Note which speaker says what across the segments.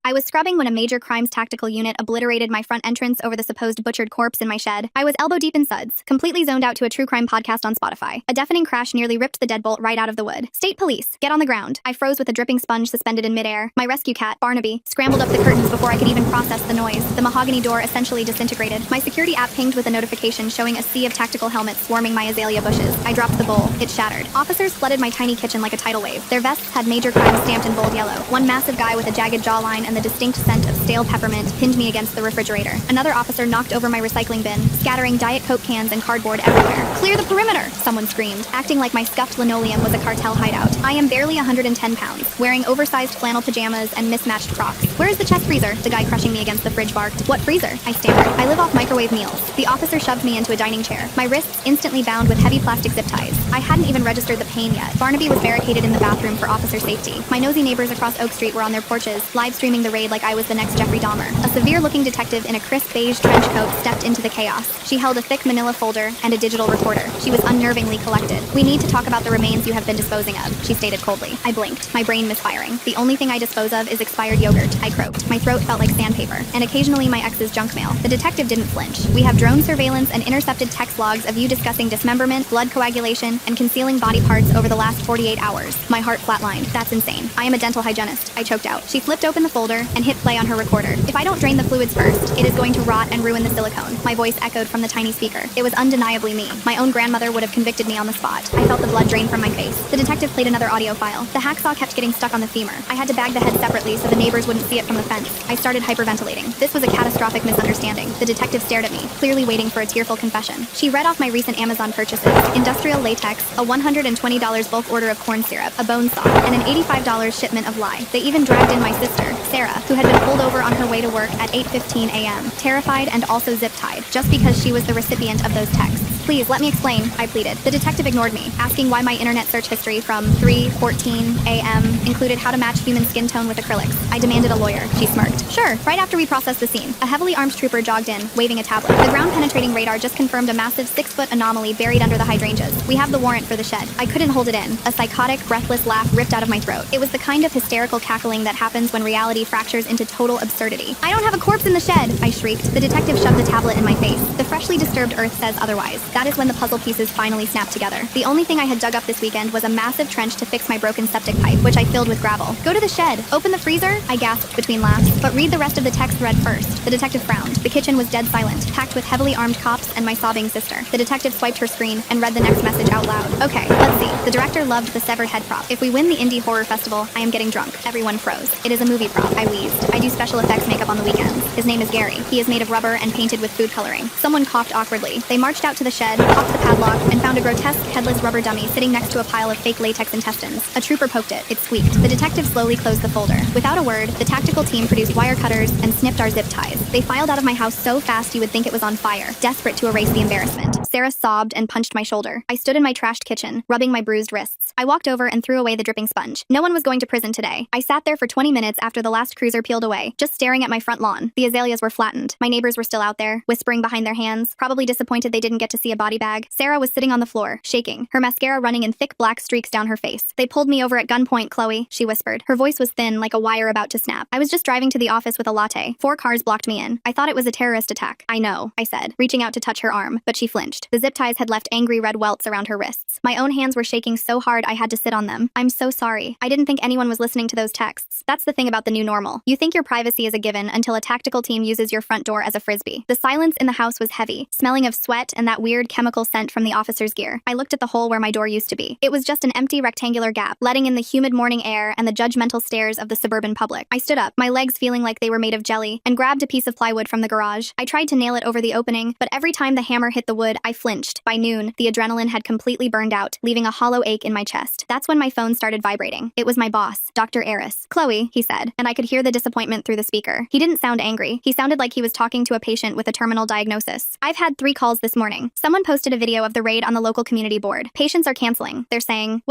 Speaker 1: I was scrubbing when a major crimes tactical unit obliterated my front entrance over the supposed butchered corpse in my shed. I was elbow deep in suds, completely zoned out to a true crime podcast on Spotify. A deafening crash nearly ripped the deadbolt right out of the wood. State police, get on the ground. I froze with a dripping sponge suspended in midair. My rescue cat, Barnaby, scrambled up the curtains before I could even process the noise. The mahogany door essentially disintegrated. My security app pinged with a notification showing a sea of tactical helmets swarming my azalea bushes. I dropped the bowl. It shattered. Officers flooded my tiny kitchen like a tidal wave. Their vests had major crimes stamped in bold yellow. One massive guy with a jagged jawline and the distinct scent of stale peppermint pinned me against the refrigerator. Another officer knocked over my recycling bin, scattering Diet Coke cans and cardboard everywhere. "Clear the perimeter!" someone screamed, acting like my scuffed linoleum was a cartel hideout. I am barely 110 pounds, wearing oversized flannel pajamas and mismatched Crocs. "Where is the chest freezer?" the guy crushing me against the fridge barked. "What freezer?" I stammered. "I live off microwave meals." The officer shoved me into a dining chair, my wrists instantly bound with heavy plastic zip ties. I hadn't even registered the pain yet. Barnaby was barricaded in the bathroom for officer safety. My nosy neighbors across Oak Street were on their porches, live streaming the raid like I was the next Jeffrey Dahmer. A severe-looking detective in a crisp beige trench coat stepped into the chaos. She held a thick manila folder and a digital recorder. She was unnervingly collected. "We need to talk about the remains you have been disposing of," she stated coldly. I blinked, my brain misfiring. "The only thing I dispose of is expired yogurt," I croaked. My throat felt like sandpaper. "And occasionally my ex's junk mail." The detective didn't flinch. "We have drone surveillance and intercepted text logs of you discussing dismemberment, blood coagulation, and concealing body parts over the last 48 hours. My heart flatlined. "That's insane. I am a dental hygienist," I choked out. She flipped open the folder and hit play on her recorder. "If I don't drain the fluids first, it is going to rot and ruin the silicone." My voice echoed from the tiny speaker. It was undeniably me. My own grandmother would have convicted me on the spot. I felt the blood drain from my face. The detective played another audio file. The hacksaw kept getting stuck on the femur. I had to bag the head separately so the neighbors wouldn't see it from the fence. I started hyperventilating. This was a catastrophic misunderstanding. The detective stared at me, clearly waiting for a tearful confession. She read off my recent Amazon purchases: industrial latex, a $120 bulk order of corn syrup, a bone saw, and an $85 shipment of lye. They even dragged in my sister, Sarah, who had been pulled over on her way to work at 8:15 a.m., terrified and also zip-tied, just because she was the recipient of those texts. "Please, let me explain," I pleaded. The detective ignored me, asking why my internet search history from 3:14 a.m. included how to match human skin tone with acrylics. I demanded a lawyer. She smirked. "Sure." Right after we processed the scene, a heavily armed trooper jogged in, waving a tablet. The ground-penetrating radar just confirmed a massive 6-foot anomaly buried under the hydrangeas. "We have the warrant for the shed." I couldn't hold it in. A psychotic, breathless laugh ripped out of my throat. It was the kind of hysterical cackling that happens when reality fractures into total absurdity. "I don't have a corpse in the shed!" I shrieked. The detective shoved the tablet in my face. "The freshly disturbed earth says otherwise." That is when the puzzle pieces finally snapped together. The only thing I had dug up this weekend was a massive trench to fix my broken septic pipe, which I filled with gravel. "Go to the shed. Open the freezer," I gasped between laughs. "But read the rest of the text thread first." The detective frowned. The kitchen was dead silent, packed with heavily armed cops and my sobbing sister. The detective swiped her screen and read the next message out loud. "Okay, let's see. The director loved the severed head prop. If we win the Indie Horror Festival, I am getting drunk." Everyone froze. "It is a movie prop," I wheezed. "I do special effects makeup on the weekends. His name is Gary. He is made of rubber and painted with food coloring." Someone coughed awkwardly. They marched out to the shed, popped the padlock, and found a grotesque headless rubber dummy sitting next to a pile of fake latex intestines. A trooper poked it. It squeaked. The detective slowly closed the folder. Without a word, the tactical team produced wire cutters and snipped our zip ties. They filed out of my house so fast you would think it was on fire, desperate to erase the embarrassment. Sarah sobbed and punched my shoulder. I stood in my trashed kitchen, rubbing my bruised wrists. I walked over and threw away the dripping sponge. No one was going to prison today. I sat there for 20 minutes after the last cruiser peeled away, just staring at my front lawn. The azaleas were flattened. My neighbors were still out there, whispering behind their hands, probably disappointed they didn't get to see a body bag. Sarah was sitting on the floor, shaking, her mascara running in thick black streaks down her face. "They pulled me over at gunpoint, Chloe," she whispered. Her voice was thin, like a wire about to snap. "I was just driving to the office with a latte. 4 cars blocked me in. I thought it was a terrorist attack." "I know," I said, reaching out to touch her arm, but she flinched. The zip ties had left angry red welts around her wrists. My own hands were shaking so hard I had to sit on them. "I'm so sorry. I didn't think anyone was listening to those texts." That's the thing about the new normal. You think your privacy is a given until a tactical team uses your front door as a frisbee. The silence in the house was heavy, smelling of sweat and that weird chemical scent from the officer's gear. I looked at the hole where my door used to be. It was just an empty rectangular gap, letting in the humid morning air and the judgmental stares of the suburban public. I stood up, my legs feeling like they were made of jelly, and grabbed a piece of plywood from the garage. I tried to nail it over the opening, but every time the hammer hit the wood, I flinched. By noon, the adrenaline had completely burned out, leaving a hollow ache in my chest. That's when my phone started vibrating. It was my boss, Dr. Eris. "Chloe," he said, and I could hear the disappointment through the speaker. He didn't sound angry. He sounded like he was talking to a patient with a terminal diagnosis. "I've had 3 calls this morning. Someone posted a video of the raid on the local community board. Patients are canceling. They're saying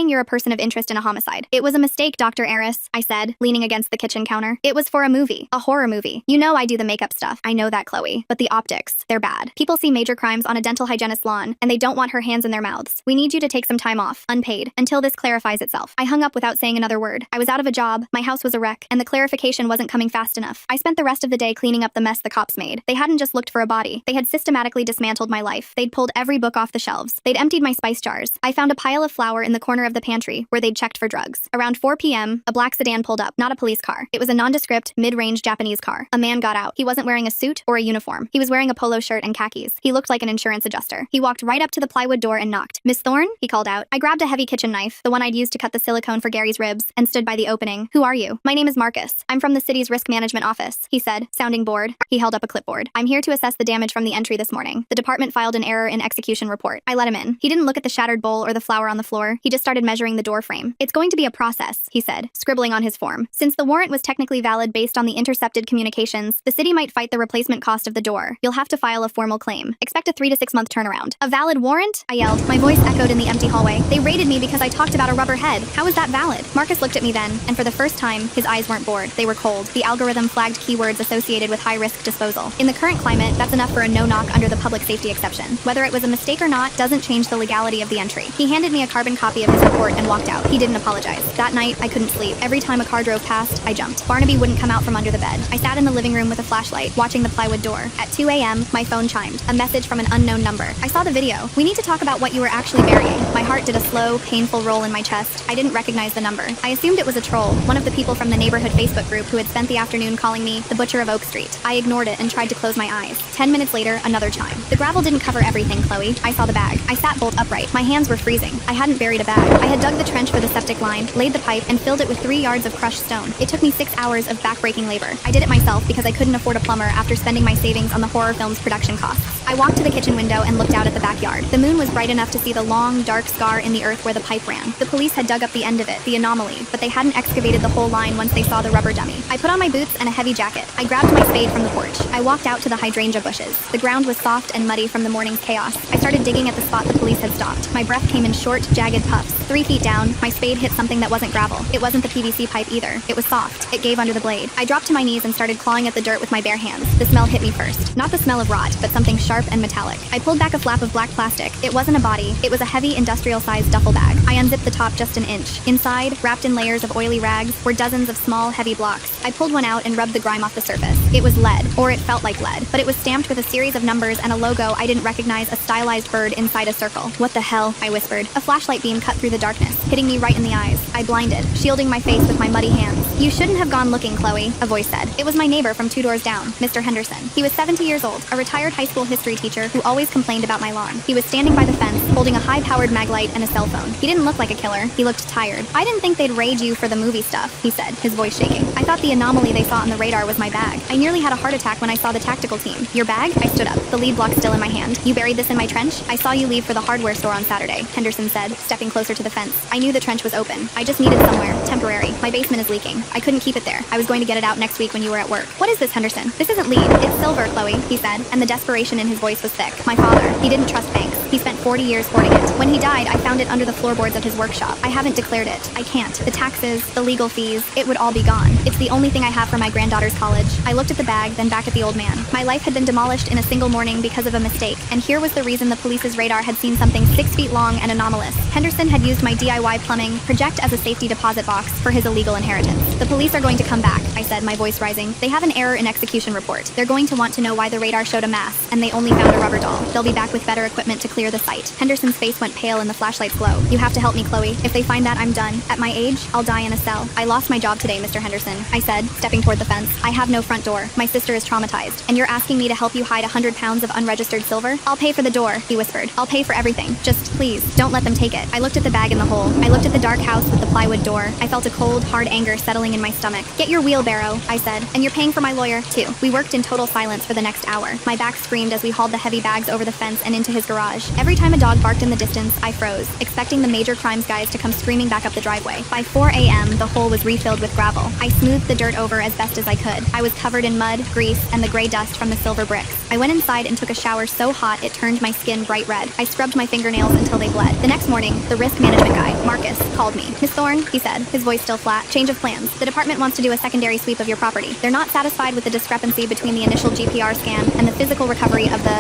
Speaker 1: you're a person of interest in a homicide." "It was a mistake, Dr. Eris," I said, leaning against the kitchen counter. "It was for a movie. A horror movie. You know I do the makeup stuff." "I know that, Chloe. But the optics, they're bad. People see major crimes on a dental hygienist's lawn, and they don't want her hands in their mouths. We need you to take some time off, unpaid, until this clarifies itself. I hung up without saying another word. I was out of a job, my house was a wreck, and the clarification wasn't coming fast enough. I spent the rest of the day cleaning up the mess the cops made. They hadn't just looked for a body. They had systematically dismantled my life. They'd pulled every book off the shelves. They'd emptied my spice jars. I found a pile of flour in the corner of the pantry where they'd checked for drugs. Around 4 p.m., a black sedan pulled up, not a police car. It was a nondescript, mid-range Japanese car. A man got out. He wasn't wearing a suit or a uniform. He was wearing a polo shirt and khakis. He looked like an insurance adjuster. He walked right up to the plywood door and knocked. "Miss Thorne?" he called out. I grabbed a heavy kitchen knife, the one I'd used to cut the silicone for Gary's ribs, and stood by the opening. "Who are you?" "My name is Marcus. I'm from the city's risk management office," he said, sounding bored. He held up a clipboard. "I'm here to assess the damage from the entry this morning. The department filed an error in execution report." I let him in. He didn't look at the shattered bowl or the flour on the floor. He just started measuring the door frame. "It's going to be a process," he said, scribbling on his form. "Since the warrant was technically valid based on the intercepted communications, the city might fight the replacement cost of the door. You'll have to file a formal claim. Expect a 3 to 6 month turnaround." "A valid warrant?" I yelled. My voice echoed in the empty hallway. "They raided me because I talked about a rubber head. How is that valid?" Marcus looked at me then, and for the first time, his eyes weren't bored. They were cold. The algorithm flagged keywords associated with high-risk disposal. In the current climate, that's enough for a no-knock under the public safety exception. Whether it was a mistake or not doesn't change the legality of the entry. He handed me a carbon copy of his report and walked out. He didn't apologize. That night, I couldn't sleep. Every time a car drove past, I jumped. Barnaby wouldn't come out from under the bed. I sat in the living room with a flashlight, watching the plywood door. At 2 a.m., my phone chimed. A message from an unknown number. "I saw the video. We need to talk about what you were actually burying." My heart did a slow, painful roll in my chest. I didn't recognize the number. I assumed it was a troll, one of the people from the neighborhood Facebook group who had spent the afternoon calling me the Butcher of Oak Street. I ignored it and tried to close my eyes. 10 minutes later, another chime. "The gravel didn't cover everything, Chloe." I saw the bag. I sat bolt upright. My hands were freezing. I hadn't buried a bag. I had dug the trench for the septic line, laid the pipe, and filled it with 3 yards of crushed stone. It took me 6 hours of back-breaking labor. I did it myself because I couldn't afford a plumber after spending my savings on the horror film's production costs. I walked to the kitchen window and looked out at the backyard. The moon was bright enough to see the long, dark scar in the earth where the pipe ran. The police had dug up the end of it, the anomaly, but they hadn't excavated the whole line once they saw the rubber dummy. I put on my boots and a heavy jacket. I grabbed my spade from the porch. I walked out to the hydrangea bushes. The ground was soft and muddy from the morning's chaos. I started digging at the spot the police had stopped. My breath came in short, jagged puffs. 3 feet down, my spade hit something that wasn't gravel. It wasn't the PVC pipe either. It was soft. It gave under the blade. I dropped to my knees and started clawing at the dirt with my bare hands. The smell hit me first. Not the smell of rot, but something sharp and metallic. I pulled back a flap of black plastic. It wasn't a body. It was a heavy industrial-sized duffel bag. I unzipped the top just an inch. Inside, wrapped in layers of oily rags, were dozens of small, heavy blocks. I pulled one out and rubbed the grime off the surface. It was lead, or it felt like lead, but it was stamped with a series of numbers and a logo I didn't recognize, a stylized bird inside a circle. "What the hell?" I whispered. A flashlight beam cut through the darkness, hitting me right in the eyes. I blinded, shielding my face with my muddy hands. "You shouldn't have gone looking, Chloe," a voice said. It was my neighbor from 2 doors down, Mr. Henderson. He was 70 years old, a retired high school history teacher who always complained about my lawn. He was standing by the fence, holding a high-powered mag light and a cell phone. He didn't look like a killer. He looked tired. "I didn't think they'd raid you for the movie stuff," he said, his voice shaking. "I thought the anomaly they saw on the radar was my bag. I nearly had a heart attack when I saw the tactical team." "Your bag?" I stood up, the lead block still in my hand. "You buried this in my trench?" "I saw you leave for the hardware store on Saturday," Henderson said, stepping closer to the fence. "I knew the trench was open. I just needed somewhere. Temporary. My basement is leaking. I couldn't keep it there. I was going to get it out next week when you were at work." "What is this, Henderson?" "This isn't lead. It's silver, Chloe," he said, and the desperation in his voice was thick. "My father, he didn't trust banks. He spent 40 years hoarding it. When he died, I found it under the floorboards of his workshop. I haven't declared it. I can't. The taxes, the legal fees, it would all be gone. It's the only thing I have for my granddaughter's college." I looked at the bag, then back at the old man. My life had been demolished in a single morning because of a mistake, and here was the reason the police's radar had seen something 6 feet long and anomalous. Henderson had used my DIY plumbing project as a safety deposit box for his illegal inheritance. "The police are going to come back," I said, my voice rising. "They have an error in execution report. They're going to want to know why the radar showed a mass, and they only found a rubber doll. They'll be back with better equipment to clear the site." Henderson's face went pale in the flashlight's glow. "You have to help me, Chloe. If they find that, I'm done. At my age, I'll die in a cell." "I lost my job today, Mr. Henderson," I said, stepping toward the fence. "I have no front door. My sister is traumatized. And you're asking me to help you hide 100 pounds of unregistered silver?" "I'll pay for the door," he whispered. "I'll pay for everything. Just, please, don't let them take it." I looked at the bag in the hole. I looked at the dark house with the plywood door. I felt a cold, hard anger settling in my stomach. "Get your wheelbarrow," I said, "and you're paying for my lawyer, too." We worked in total silence for the next hour. My back screamed as we hauled the heavy bags over the fence and into his garage. trench. Every time a dog barked in the distance, I froze, expecting the major crimes guys to come screaming back up the driveway. By 4 a.m., the hole was refilled with gravel. I smoothed the dirt over as best as I could. I was covered in mud, grease, and the gray dust from the silver bricks. I went inside and took a shower so hot it turned my skin bright red. I scrubbed my fingernails until they bled. The next morning, the risk management guy, Marcus, called me. "Miss Thorne," he said, his voice still flat. "Change of plans. The department wants to do a secondary sweep of your property. They're not satisfied with the discrepancy between the initial GPR scan and the physical recovery of the,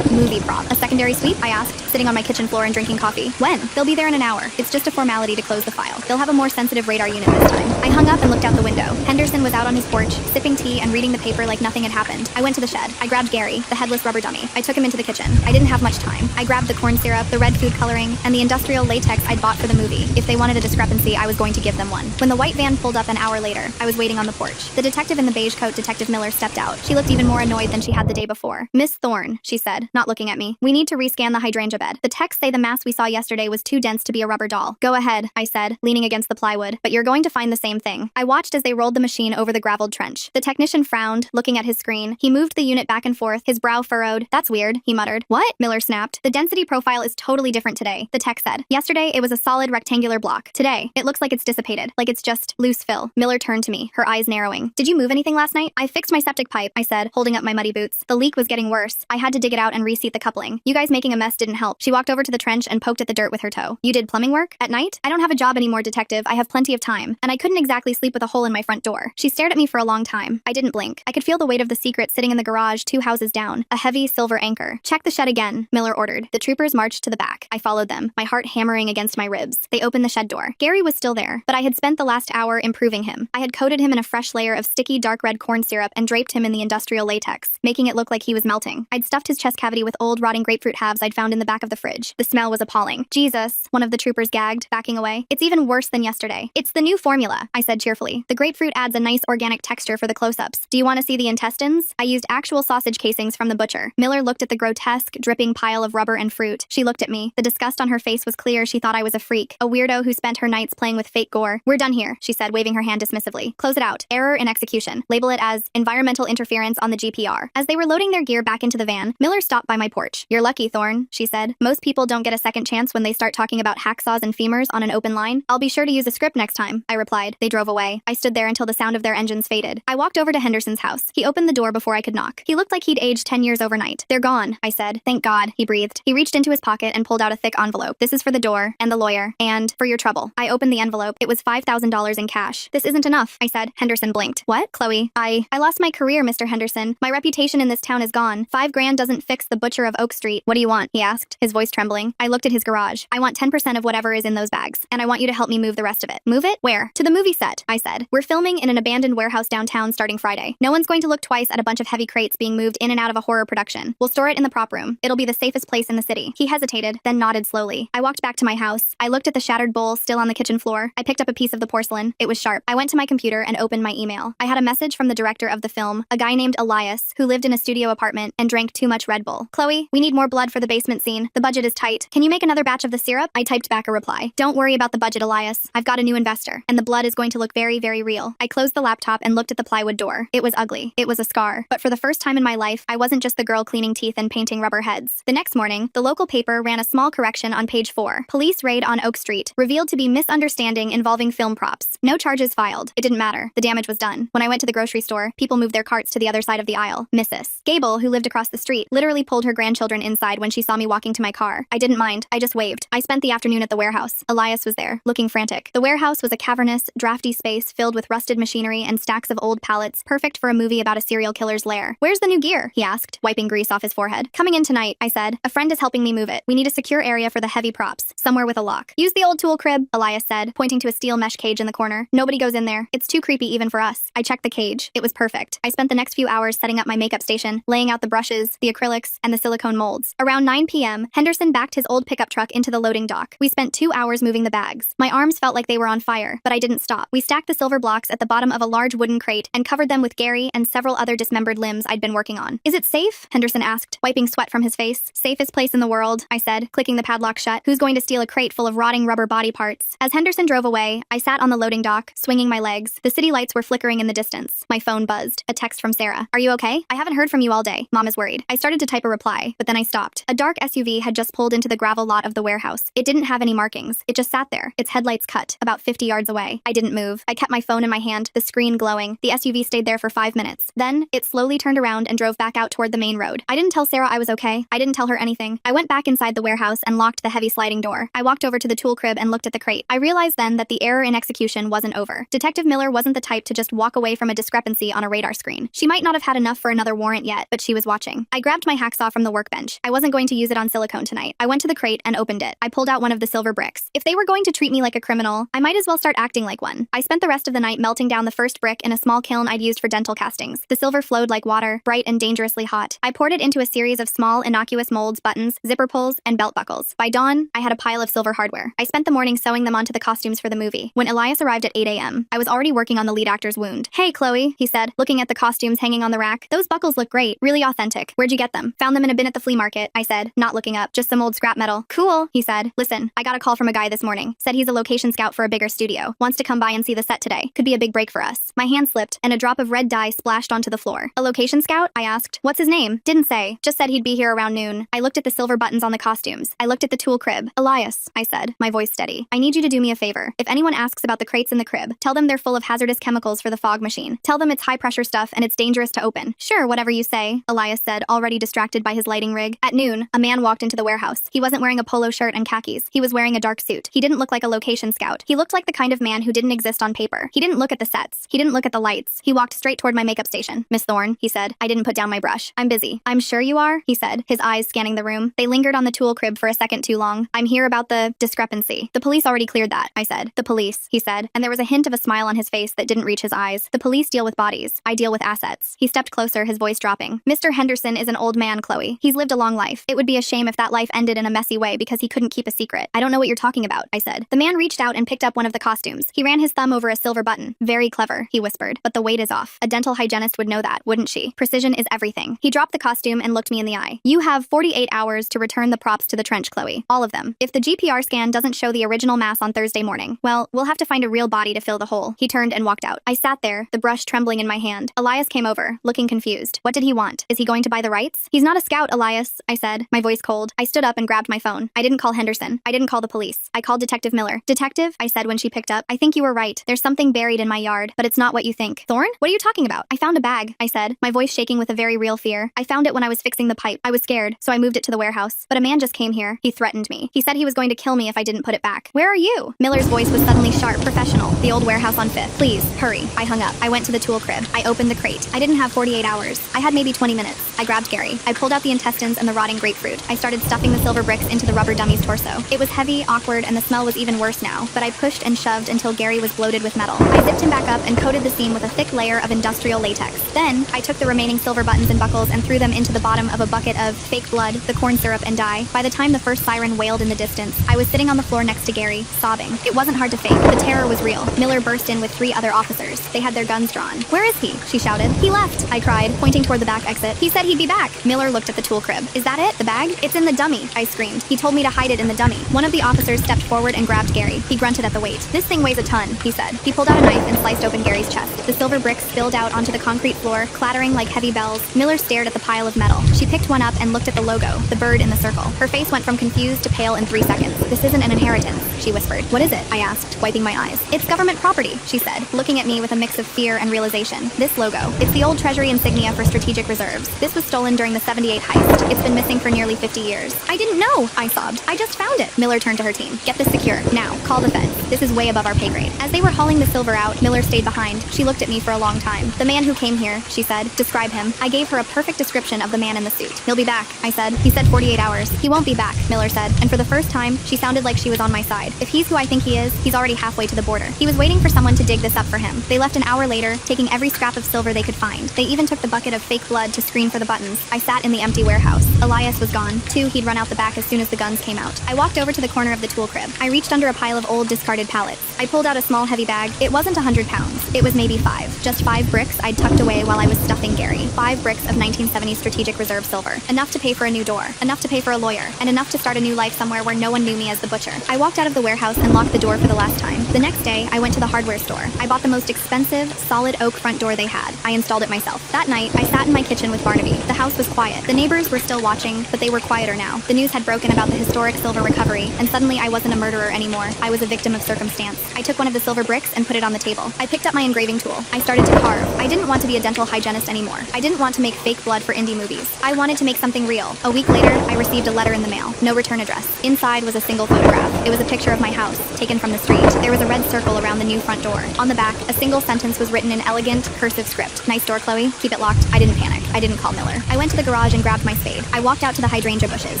Speaker 1: movie prop." "A secondary sweep?" I asked, sitting on my kitchen floor and drinking coffee. "When?" "They'll be there in an hour. It's just a formality to close the file. They'll have a more sensitive radar unit this time." I hung up and looked out the window. Henderson was out on his porch, sipping tea and reading the paper like nothing had happened. I went to the shed. I grabbed Gary, the headless rubber dummy. I took him into the kitchen. I didn't have much time. I grabbed the corn syrup, the red food coloring, and the industrial latex I'd bought for the movie. If they wanted a discrepancy, I was going to give them one. When the white van pulled up an hour later, I was waiting on the porch. The detective in the beige coat, Detective Miller, stepped out. She looked even more annoyed than she had the day before. "Miss Thorne," she said, not looking at me, "we need to rescan the hydrangea bed. The techs say the mass we saw yesterday was too dense to be a rubber doll." "Go ahead," I said, leaning against the plywood, "but you're going to find the same thing." I watched as they rolled the machine over the graveled trench. The technician frowned, looking at his screen. He moved the unit back and forth, his brow furrowed. "That's weird," he muttered. "What?" Miller snapped. "The density profile is totally different today," the tech said. "Yesterday, it was a solid rectangular block. Today, it looks like it's dissipated, like it's just loose fill." Miller turned to me, her eyes narrowing. "Did you move anything last night?" "I fixed my septic pipe," I said, holding up my muddy boots. "The leak was getting worse. I had to dig it out and reseat the coupling. You guys making a mess didn't help." She walked over to the trench and poked at the dirt with her toe. "You did plumbing work? At night?" "I don't have a job anymore, detective. I have plenty of time. And I couldn't exactly sleep with a hole in my front door." She stared at me for a long time. I didn't blink. I could feel the weight of the secret sitting in the garage 2 houses down, a heavy silver anchor. "Check the shed again," Miller ordered. The troopers marched to the back. I followed them, my heart hammering against my ribs. They opened the shed door. Gary was still there, but I had spent the last hour improving him. I had coated him in a fresh layer of sticky dark red corn syrup and draped him in the industrial latex, making it look like he was melting. I'd stuffed his chest cavity with old rotting grapefruit halves I'd found in the back of the fridge. The smell was appalling. "Jesus," one of the troopers gagged, backing away. "It's even worse than yesterday." "It's the new formula," I said cheerfully. "The grapefruit adds a nice organic texture for the close-ups. Do you want to see the intestines?" I used actual sausage casings from the butcher. Miller looked at the grotesque, dripping pile of rubber and fruit. She looked at me. The disgust on her face was clear. She thought I was a freak, a weirdo who spent her nights playing with fake gore. "We're done here," she said, waving her hand dismissively. "Close it out. Error in execution. Label it as environmental interference on the GPR." As they were loading their gear back into the van, Miller stopped by my porch. "You're lucky, Thorne," she said. "Most people don't get a second chance when they start talking about hacksaws and femurs on an open line." "I'll be sure to use a script next time," I replied. They drove away. I stood there until the sound of their engines faded. I walked over to Henderson's house. He opened the door before I could knock. He looked like he'd aged 10 years overnight. "They're gone," I said. "Thank God," he breathed. He reached into his pocket and pulled out a thick envelope. "This is for the door, and the lawyer, and for your trouble." I opened the envelope. It was $5,000 in cash. "This isn't enough," I said. Henderson blinked. "What?" "Chloe, I lost my career, Mr. Henderson. My reputation in this town is gone. $5,000 doesn't fix the butcher of Oak Street." "What do you want?" he asked, his voice trembling. I looked at his garage. "I want 10% of whatever is in those bags, and I want you to help me move the rest of it." "Move it? Where?" "To the movie set," I said. "We're filming in an abandoned warehouse downtown starting Friday. No one's going to look twice at a bunch of heavy crates being moved in and out of a horror production. We'll store it in the prop room. It'll be the safest place in the city." He hesitated, then nodded slowly. I walked back to my house. I looked at the shattered bowl still on the kitchen floor. I picked up a piece of the porcelain. It was sharp. I went to my computer and opened my email. I had a message from the director of the film, a guy named Elias, who lived in a studio apartment and drank too much Red Bull. "Chloe, we need more blood for the basement scene. The budget is tight. Can you make another batch of the syrup?" I typed back a reply. "Don't worry about the budget, Elias. I've got a new investor, and the blood is going to look very, very real." I closed the laptop and looked at the plywood door. It was ugly. It was a scar. But for the first time in my life, I wasn't just the girl cleaning teeth and painting rubber heads. The next morning, the local paper ran a small correction on page 4. "Police raid on Oak Street. Revealed to be misunderstanding involving film props. No charges filed." It didn't matter. The damage was done. When I went to the grocery store, people moved their carts to the other side of the aisle. Mrs. Gable, who lived across the street, literally pulled her grandchildren inside when she saw me walking to my car. I didn't mind. I just waved. I spent the afternoon at the warehouse. Elias was there, looking frantic. The warehouse was a cavernous, drafty space filled with rusted machinery and stacks of old pallets, perfect for a movie about a serial killer's lair. "Where's the new gear?" he asked, wiping grease off his forehead. "Coming in tonight," I said. "A friend is helping me move it. We need a secure area for the heavy props, somewhere with a lock." "Use the old tool crib," Elias said, pointing to a steel mesh cage in the corner. "Nobody goes in there. It's too creepy even for us." I checked the cage. It was perfect. I spent the next few hours setting up my makeup station, laying out the brushes, the acrylics, and the silicone molds. Around 9 p.m., Henderson backed his old pickup truck into the loading dock. We spent 2 hours moving the bags. My arms felt like they were on fire, but I didn't stop. stop. We stacked the silver blocks at the bottom of a large wooden crate and covered them with Gary and several other dismembered limbs I'd been working on. Is it safe? Henderson asked, wiping sweat from his face. Safest place in the world, I said, clicking the padlock shut. Who's going to steal a crate full of rotting rubber body parts? As Henderson drove away, I sat on the loading dock, swinging my legs. The city lights were flickering in the distance. My phone buzzed. A text from Sarah. Are you okay? I haven't heard from you all day. Mom is worried. I started to type a reply, but then I stopped. A dark SUV had just pulled into the gravel lot of the warehouse. It didn't have any markings. It just sat there, its headlights cut, about 50 yards away. I didn't move. I kept my phone in my hand, the screen glowing. The SUV stayed there for 5 minutes. Then, it slowly turned around and drove back out toward the main road. I didn't tell Sarah I was okay. I didn't tell her anything. I went back inside the warehouse and locked the heavy sliding door. I walked over to the tool crib and looked at the crate. I realized then that the error in execution wasn't over. Detective Miller wasn't the type to just walk away from a discrepancy on a radar screen. She might not have had enough for another warrant yet, but she was watching. I grabbed my hacksaw from the workbench. I wasn't going to use it on silicone tonight. I went to the crate and opened it. I pulled out one of the silver bricks. If they were going to treat me like a criminal, I might as well start acting like one. I spent the rest of the night melting down the first brick in a small kiln I'd used for dental castings. The silver flowed like water, bright and dangerously hot. I poured it into a series of small, innocuous molds, buttons, zipper pulls, and belt buckles. By dawn, I had a pile of silver hardware. I spent the morning sewing them onto the costumes for the movie. When Elias arrived at 8 a.m., I was already working on the lead actor's wound. Hey, Chloe, he said, looking at the costumes hanging on the rack. Those buckles look great, really authentic. Where'd you get them? Found them in a bin at the flea market, I said, not looking up. Just some old scrap metal. Cool, he said. Listen, I got a call from a guy this morning. Said he's a location scout for a bigger studio. Wants to come by and see the set today. Could be a big break for us. My hand slipped, and a drop of red dye splashed onto the floor. A location scout? I asked. What's his name? Didn't say. Just said he'd be here around noon. I looked at the silver buttons on the costumes. I looked at the tool crib. Elias, I said, my voice steady. I need you to do me a favor. If anyone asks about the crates in the crib, tell them they're full of hazardous chemicals for the fog machine. Tell them it's high-pressure stuff and it's dangerous to open. Sure, whatever you say, Elias said, already distracted by his lighting rig. At noon, a man walked into the warehouse. He wasn't wearing a polo shirt and khakis. He was wearing a dark suit. He didn't look like a location scout. He looked like the kind of man who didn't exist on paper. He didn't look at the sets. He didn't look at the lights. He walked straight toward my makeup station. Miss Thorne, he said. I didn't put down my brush. I'm busy. I'm sure you are, he said, his eyes scanning the room. They lingered on the tool crib for a second too long. I'm here about the discrepancy. The police already cleared that, I said. The police, he said, and there was a hint of a smile on his face that didn't reach his eyes. The police deal with bodies. I deal with assets. He stepped closer, his voice dropping. Mr. Henderson is an old man, Chloe. He's lived a long life. It would be a shame if that life ended in a messy way because he couldn't keep a secret. I don't know what you're talking about, I said. The man reached out and picked up one of the costumes. He ran his thumb over a silver button. Very clever, he whispered, but the weight is off. A dental hygienist would know that, wouldn't she? Precision is everything. He dropped the costume and looked me in the eye. You have 48 hours to return the props to the trench, Chloe. All of them. If the GPR scan doesn't show the original mass on Thursday morning, well, we'll have to find a real body to fill the hole. He turned and walked out. I sat there, the brush trembling in my hand. Elias came over, looking confused. What did he want? Is he going to buy the rights? He's not a scout, Elias, I said, my voice cold. I stood up and grabbed my phone. I didn't call Henderson. I didn't call the police. I called Detective Miller. Detective, I said when she picked up, I think you were right. There's something buried in my yard, but it's not what you think. Thorne? What are you talking about? I found a bag, I said, my voice shaking with a very real fear. I found it when I was fixing the pipe. I was scared, so I moved it to the warehouse. But a man just came here. He threatened me. He said he was going to kill me if I didn't put it back. Where are you? Miller's voice was suddenly sharp, professional. The old warehouse on 5th. Please, hurry. I hung up. I went to the tool crib. I opened the crate. I didn't have 48 hours. I had maybe 20 minutes. I grabbed Gary. I pulled out the intestines and the rotting grapefruit. I started stuffing the silver bricks into the rubber dummy's torso. It was heavy, awkward, and the smell was even worse now, but I pushed and shoved until Gary was bloated with metal. I zipped him back up and coated the seam with a thick layer of industrial latex. Then, I took the remaining silver buttons and buckles and threw them into the bottom of a bucket of fake blood, the corn syrup, and dye. By the time the first siren wailed in the distance, I was sitting on the floor next to Gary, sobbing. It wasn't hard to fake. The terror was real. Miller burst in with 3 other officers. They had their guns drawn. Where is he? She shouted. He left, I cried, pointing toward the back exit. He said he'd be back. Miller looked at the tool crib. Is that it? The bag? It's in the dummy, I screamed. He told me to hide it in the dummy. One of the officers stepped forward and grabbed Gary. He grunted at the weight. This thing weighs a ton, he said. He pulled out a knife and sliced open Gary's chest. The silver bricks spilled out onto the concrete floor, clattering like heavy bells. Miller stared at the pile of metal. She picked one up and looked at the logo, the bird in the circle. Her face went from confused to pale in 3 seconds. This isn't an inheritance, she whispered. What is it? I asked, wiping my eyes. It's government property, she said, looking at me with a mix of fear and realization. This logo. It's the old Treasury insignia for strategic reserves. This was stolen during the 78 heist. It's been missing for nearly 50 years. I didn't know, I sobbed. I just found it. Miller turned to her team. Get this secure. Now, call the feds. This is way above our pay grade. As they were hauling the silver out, Miller stayed behind. She looked at me for a long time. The man who came here, she said. Describe him. I gave her a perfect description of the man in the suit. He'll be back, I said. He said 48 hours. He won't be back, Miller said. And for the first time, she sounded like she was on my side. If he's who I think he is, he's already halfway to the border. He was waiting for someone to dig this up for him. They left an hour later, taking every scrap of silver they could find. They even took the bucket of fake blood to screen for the buttons. I sat in the empty warehouse. Elias was gone. He'd run out the back as soon as the guns came out. I walked over to the corner of the tool crib. I reached under a pile of old discarded pallets. I pulled out a small heavy bag. It wasn't 100 pounds. It was maybe 5. Just 5 bricks I'd tucked away while I was stuffing Gary. 5 bricks of 1970 Strategic Reserve silver. Enough to pay for a new door. Enough to pay for a lawyer. And enough to start a new life somewhere where no one knew me as the butcher. I walked out of the warehouse and locked the door for the last time. The next day, I went to the hardware store. I bought the most expensive, solid oak front door they had. I installed it myself. That night, I sat in my kitchen with Barnaby. The house was quiet. The neighbors were still watching, but they were quieter now. The news had broken about the historic silver recovery, and suddenly I wasn't a murderer anymore. I was a victim of circumstance. I took one of the silver bricks and put it on the table. I picked up my engraving tool. I started to carve. I didn't want to be a dental hygienist anymore. I didn't want to make fake blood for indie movies. I wanted to make something real. A week later, I received a letter in the mail. No return address. Inside was a single photograph. It was a picture of my house, taken from the street. There was a red circle around the new front door. On the back, a single sentence was written in elegant, cursive script. Nice door, Chloe. Keep it locked. I didn't panic. I didn't call Miller. I went to the garage and grabbed my spade. I walked out to the hydrangea bushes.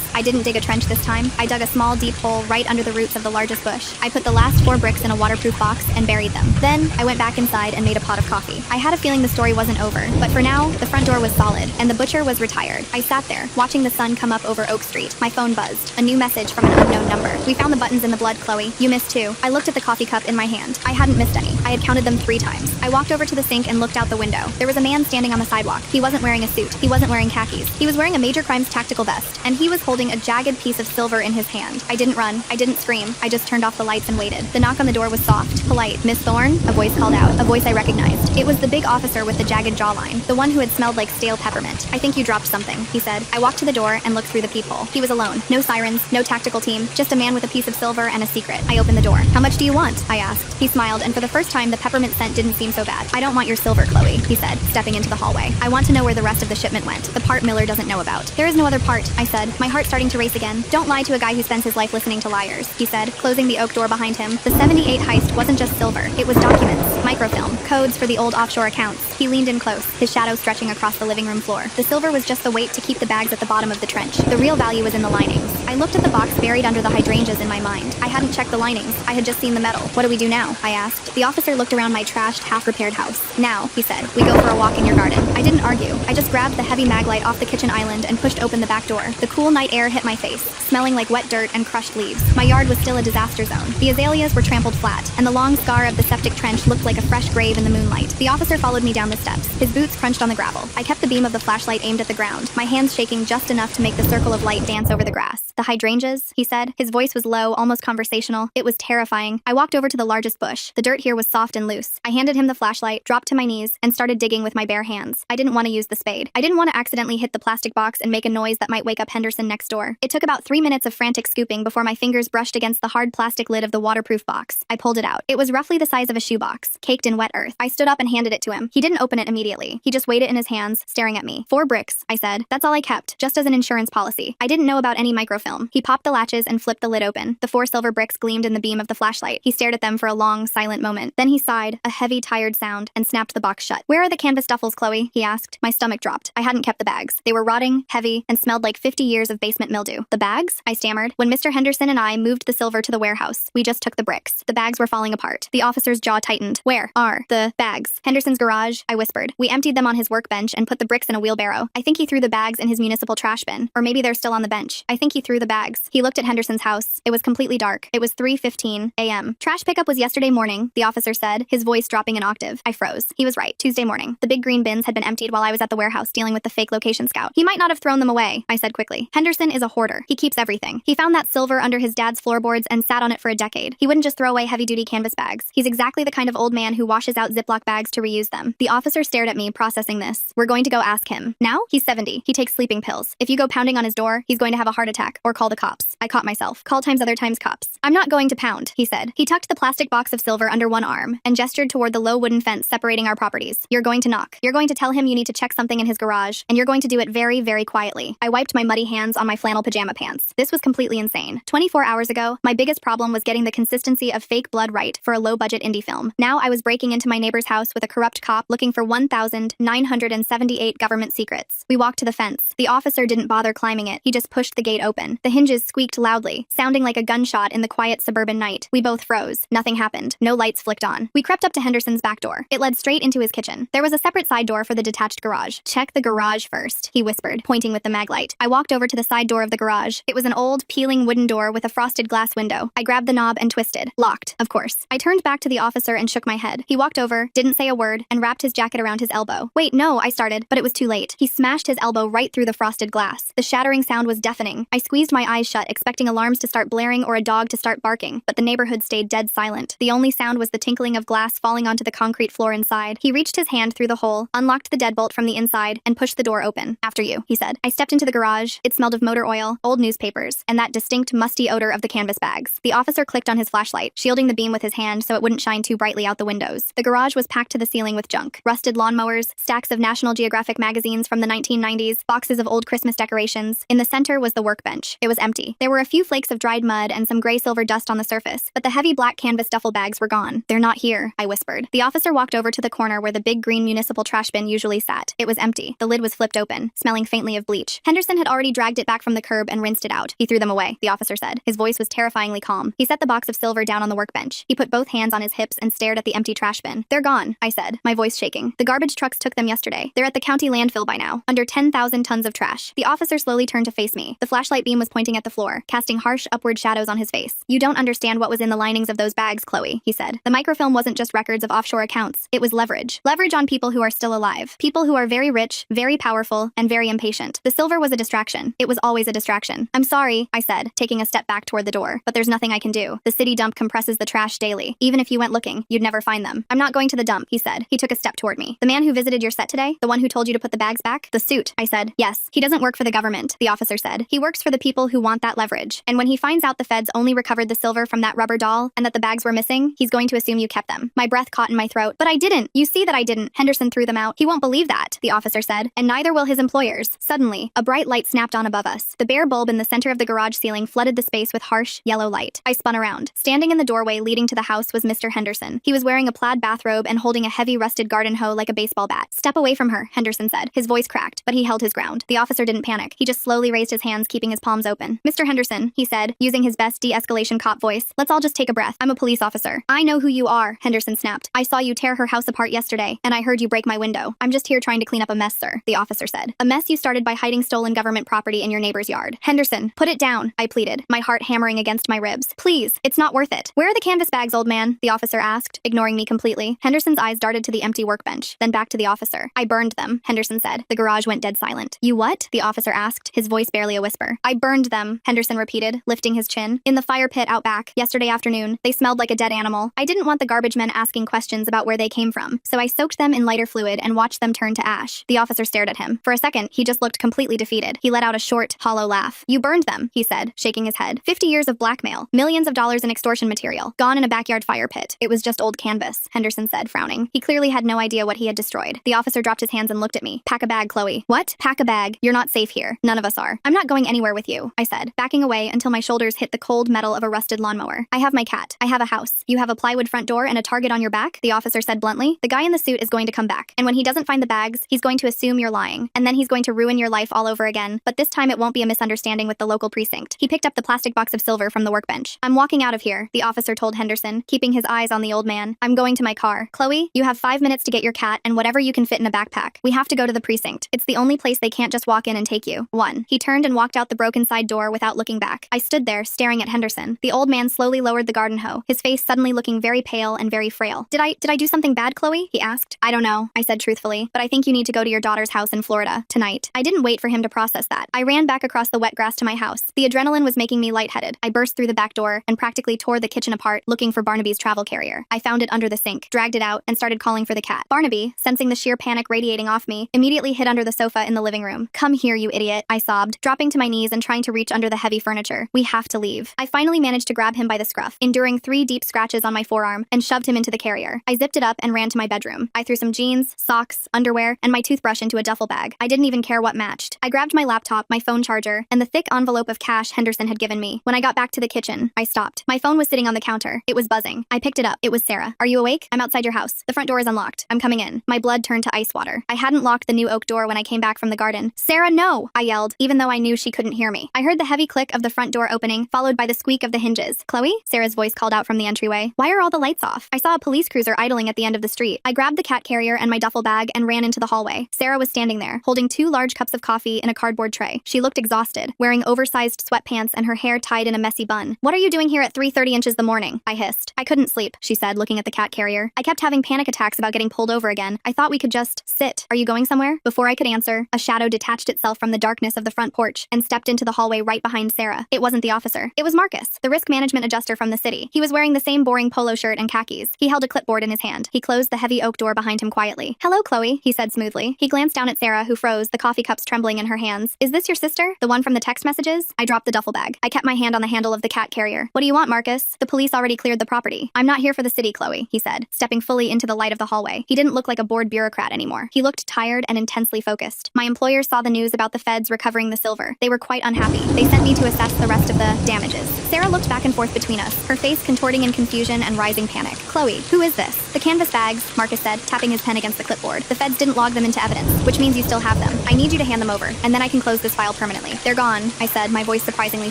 Speaker 1: I didn't dig a trench this time. I dug a small, deep hole right under the roots of the largest bush. I put the last 4 bricks in a waterproof box and buried them. Then, I went back inside and made a pot of coffee. I had a feeling the story wasn't over, but for now, the front door was solid, and the butcher was retired. I sat there, watching the sun come up over Oak Street. My phone buzzed. A new message from an unknown number. We found the buttons in the blood, Chloe. You missed 2. I looked at the coffee cup in my hand. I hadn't missed any. I had counted them 3 times. I walked over to the sink and looked out the window. There was a man standing on the sidewalk. He wasn't wearing a suit. He wasn't wearing khakis. He was wearing a major crimes tactical vest, and he was holding a jagged piece of silver in his hand. I didn't run. I didn't scream. I just turned off the lights and waited. The knock on the door was soft, polite. Miss Thorne? A voice called out. A voice I recognized. It was the big officer with the jagged jawline. The one who had smelled like stale peppermint. I think you dropped something, he said. I walked to the door and looked through the peephole. He was alone. No sirens, no tactical team, just a man with a piece of silver and a secret. I opened the door. How much do you want? I asked. He smiled, and for the first time, the peppermint scent didn't seem so bad. I don't want your silver, Chloe, he said, stepping into the hallway. I want to know where the rest of the shipment went. The part Miller doesn't know about. There is no other part, I said, my heart starting to race again. Don't lie to a guy who spends his life listening to liars, he said, closing the oak door behind him. The 78 heist wasn't just silver. It was documents, microfilm, codes for the old offshore accounts. He leaned in close, his shadow stretching across the living room floor. The silver was just the weight to keep the bags at the bottom of the trench. The real value was in the linings. I looked at the box buried under the hydrangeas in my mind. I hadn't checked the linings. I had just seen the metal. What do we do now? I asked. The officer looked around my trashed, half-repaired house. Now, he said, we go for a walk in your garden. I didn't argue. I just grabbed the heavy mag light off the kitchen island and pushed open the back door. The cool night air hit my face, smelling like wet dirt and crushed leaves. My yard was still a disaster zone. The azaleas were trampled flat, and the long scar of the septic trench looked like a fresh grave in the moonlight. The officer followed me down the steps. His boots crunched on the gravel. I kept the beam of the flashlight aimed at the ground, my hands shaking just enough to make the circle of light dance over the grass. The hydrangeas, he said. His voice was low, almost conversational. It was terrifying. I walked over to the largest bush. The dirt here was soft and loose. I handed him the flashlight, dropped to my knees, and started digging with my bare hands. I didn't want to use the spade. I didn't want to accidentally hit the plastic box and make a noise that might wake up Henderson next door. It took about 3 minutes of frantic scooping before my fingers brushed against the hard plastic lid of the waterproof box. I pulled it out. It was roughly the size of a shoebox, caked in wet earth. I stood up and handed it to him. He didn't open it immediately. He just weighed it in his hands, staring at me. 4 bricks, I said. That's all I kept, just as an insurance policy. I didn't know about any microfilm. He popped the latches and flipped the lid open. The 4 silver bricks gleamed in the beam of the flashlight. He stared at them for a long, silent moment. Then he sighed, a heavy, tired sound, and snapped the box shut. Where are the canvas duffels, Chloe? He asked. My stomach dropped. I hadn't kept the bags. They were rotting, heavy, and smelled like 50 years of basement mildew. The bags? I stammered. When Mr. Henderson and I moved the silver to the warehouse, we just took the bricks. The bags were falling apart. The officer's jaw tightened. Where are the bags? Henderson's garage, I whispered. We emptied them on his workbench and put the bricks in a wheelbarrow. I think he threw the bags in his municipal trash bin. Or maybe they're still on the bench. I think he threw the bags. He looked at Henderson's house. It was completely dark. It was 3:15 a.m. Trash pickup was yesterday morning, the officer said, his voice dropping an octave. I froze. He was right. Tuesday morning. The big green bins had been emptied while I was at the warehouse dealing with the fake location scout. He might not have thrown them away, I said quickly. Henderson is a hoarder. He keeps everything. He found that silver under his dad's floorboards and sat on it for a decade. He wouldn't just throw away heavy-duty canvas bags. He's exactly the kind of old man who washes out Ziploc bags to reuse them. The officer stared at me, processing this. We're going to go ask him. Now? He's 70. He takes sleeping pills. If you go pounding on his door, he's going to have a heart attack or call the cops. I caught myself. Call times other times cops. I'm not going to pound, he said. He tucked the plastic box of silver under one arm and gestured toward the low wooden fence separating our properties. You're going to knock. You're going to tell him you need to check something in his garage, and you're going to do it very, very quietly. I wiped my muddy hands on my flannel pajama pants. This was completely insane. 24 hours ago, my biggest problem was getting the consistency of fake blood right for a low-budget indie film. Now I was breaking into my neighbor's house with a corrupt cop looking for 1,978 government secrets. We walked to the fence. The officer didn't bother climbing it. He just pushed the gate open. open. The hinges squeaked loudly, sounding like a gunshot in the quiet suburban night. We both froze. Nothing happened. No lights flicked on. We crept up to Henderson's back door. It led straight into his kitchen. There was a separate side door for the detached garage. Check the garage first, he whispered, pointing with the mag light. I walked over to the side door of the garage. It was an old, peeling wooden door with a frosted glass window. I grabbed the knob and twisted. Locked, of course. I turned back to the officer and shook my head. He walked over, didn't say a word, and wrapped his jacket around his elbow. Wait, no, I started, but it was too late. He smashed his elbow right through the frosted glass. The shattering sound was deafening. I squeezed my eyes shut, expecting alarms to start blaring or a dog to start barking, but the neighborhood stayed dead silent. The only sound was the tinkling of glass falling onto the concrete floor inside. He reached his hand through the hole, unlocked the deadbolt from the inside, and pushed the door open. After you, he said. I stepped into the garage. It smelled of motor oil, old newspapers, and that distinct, musty odor of the canvas bags. The officer clicked on his flashlight, shielding the beam with his hand so it wouldn't shine too brightly out the windows. The garage was packed to the ceiling with junk. Rusted lawnmowers, stacks of National Geographic magazines from the 1990s, boxes of old Christmas decorations. In the center was the workbench. It was empty. There were a few flakes of dried mud and some gray-silver dust on the surface, but the heavy black canvas duffel bags were gone. They're not here, I whispered. The officer walked over to the corner where the big green municipal trash bin usually sat. It was empty. The lid was flipped open, smelling faintly of bleach. Henderson had already dragged it back from the curb and rinsed it out. He threw them away, the officer said. His voice was terrifyingly calm. He set the box of silver down on the workbench. He put both hands on his hips and stared at the empty trash bin. They're gone, I said, my voice shaking. The garbage trucks took them yesterday. They're at the county landfill by now. Under 10,000 tons of trash. The officer slowly turned to face me. The flashlight beam was pointing at the floor, casting harsh upward shadows on his face. You don't understand what was in the linings of those bags, Chloe, he said. The microfilm wasn't just records of offshore accounts. It was leverage. Leverage on people who are still alive. People who are very rich, very powerful, and very impatient. The silver was a distraction. It was always a distraction. I'm sorry, I said, taking a step back toward the door, but there's nothing I can do. The city dump compresses the trash daily. Even if you went looking, you'd never find them. I'm not going to the dump, he said. He took a step toward me. The man who visited your set today? The one who told you to put the bags back? The suit, I said. Yes. He doesn't work for the government, the officer said. He works for the people who want that leverage. And when he finds out the feds only recovered the silver from that rubber doll and that the bags were missing, he's going to assume you kept them. My breath caught in my throat. But I didn't. You see that I didn't. Henderson threw them out. He won't believe that, the officer said. And neither will his employers. Suddenly, a bright light snapped on above us. The bare bulb in the center of the garage ceiling flooded the space with harsh, yellow light. I spun around. Standing in the doorway leading to the house was Mr. Henderson. He was wearing a plaid bathrobe and holding a heavy rusted garden hoe like a baseball bat. Step away from her, Henderson said. His voice cracked, but he held his ground. The officer didn't panic. He just slowly raised his hands, keeping his palms open. Mr. Henderson, he said, using his best de-escalation cop voice, let's all just take a breath. I'm a police officer. I know who you are, Henderson snapped. I saw you tear her house apart yesterday, and I heard you break my window. I'm just here trying to clean up a mess, sir, the officer said. A mess you started by hiding stolen government property in your neighbor's yard. Henderson, put it down, I pleaded, my heart hammering against my ribs. Please, it's not worth it. Where are the canvas bags, old man? The officer asked, ignoring me completely. Henderson's eyes darted to the empty workbench, then back to the officer. I burned them, Henderson said. The garage went dead silent. You what? The officer asked, his voice barely a whisper. I burned them, Henderson repeated, lifting his chin. In the fire pit out back, yesterday afternoon. They smelled like a dead animal. I didn't want the garbage men asking questions about where they came from, so I soaked them in lighter fluid and watched them turn to ash. The officer stared at him. For a second, he just looked completely defeated. He let out a short, hollow laugh. You burned them, he said, shaking his head. 50 years of blackmail, millions of dollars in extortion material, gone in a backyard fire pit. It was just old canvas, Henderson said, frowning. He clearly had no idea what he had destroyed. The officer dropped his hands and looked at me. Pack a bag, Chloe. What? Pack a bag. You're not safe here. None of us are. I'm not going anywhere with you, I said, backing away until my shoulders hit the cold metal of a rusted lawnmower. I have my cat. I have a house. You have a plywood front door and a target on your back, the officer said bluntly. The guy in the suit is going to come back, and when he doesn't find the bags, he's going to assume you're lying, and then he's going to ruin your life all over again, but this time it won't be a misunderstanding with the local precinct. He picked up the plastic box of silver from the workbench. I'm walking out of here, the officer told Henderson, keeping his eyes on the old man. I'm going to my car. Chloe, you have 5 minutes to get your cat and whatever you can fit in a backpack. We have to go to the precinct. It's the only place they can't just walk in and take you. 1. He turned and walked out the broken side door without looking back. I stood there, staring at Henderson. The old man slowly lowered the garden hoe, his face suddenly looking very pale and very frail. Did I do something bad, Chloe? He asked. I don't know, I said truthfully, but I think you need to go to your daughter's house in Florida tonight. I didn't wait for him to process that. I ran back across the wet grass to my house. The adrenaline was making me lightheaded. I burst through the back door and practically tore the kitchen apart, looking for Barnaby's travel carrier. I found it under the sink, dragged it out, and started calling for the cat. Barnaby, sensing the sheer panic radiating off me, immediately hid under the sofa in the living room. Come here, you idiot, I sobbed, dropping to my knees and trying to reach under the heavy furniture. We have to leave. I finally managed to grab him by the scruff, enduring 3 deep scratches on my forearm, and shoved him into the carrier. I zipped it up and ran to my bedroom. I threw some jeans, socks, underwear, and my toothbrush into a duffel bag. I didn't even care what matched. I grabbed my laptop, my phone charger, and the thick envelope of cash Henderson had given me. When I got back to the kitchen, I stopped. My phone was sitting on the counter. It was buzzing. I picked it up. It was Sarah. Are you awake? I'm outside your house. The front door is unlocked. I'm coming in. My blood turned to ice water. I hadn't locked the new oak door when I came back from the garden. Sarah, no! I yelled, even though I knew she couldn't hear me. me. I heard the heavy click of the front door opening, followed by the squeak of the hinges. Chloe? Sarah's voice called out from the entryway. Why are all the lights off? I saw a police cruiser idling at the end of the street. I grabbed the cat carrier and my duffel bag and ran into the hallway. Sarah was standing there, holding 2 large cups of coffee in a cardboard tray. She looked exhausted, wearing oversized sweatpants and her hair tied in a messy bun. What are you doing here at 3:30 in the morning? I hissed. I couldn't sleep, she said, looking at the cat carrier. I kept having panic attacks about getting pulled over again. I thought we could just sit. Are you going somewhere? Before I could answer, a shadow detached itself from the darkness of the front porch and stepped into the hallway right behind Sarah. It wasn't the officer. It was Marcus, the risk management adjuster from the city. He was wearing the same boring polo shirt and khakis. He held a clipboard in his hand. He closed the heavy oak door behind him quietly. Hello, Chloe, he said smoothly. He glanced down at Sarah, who froze, the coffee cups trembling in her hands. Is this your sister? The one from the text messages? I dropped the duffel bag. I kept my hand on the handle of the cat carrier. What do you want, Marcus? The police already cleared the property. I'm not here for the city, Chloe, he said, stepping fully into the light of the hallway. He didn't look like a bored bureaucrat anymore. He looked tired and intensely focused. My employers saw the news about the feds recovering the silver. They were quite unhappy. They sent me to assess the rest of the damages. Sarah looked back and forth between us, her face contorting in confusion and rising panic. Chloe, who is this? The canvas bags, Marcus said, tapping his pen against the clipboard. The feds didn't log them into evidence, which means you still have them. I need you to hand them over, and then I can close this file permanently. They're gone, I said, my voice surprisingly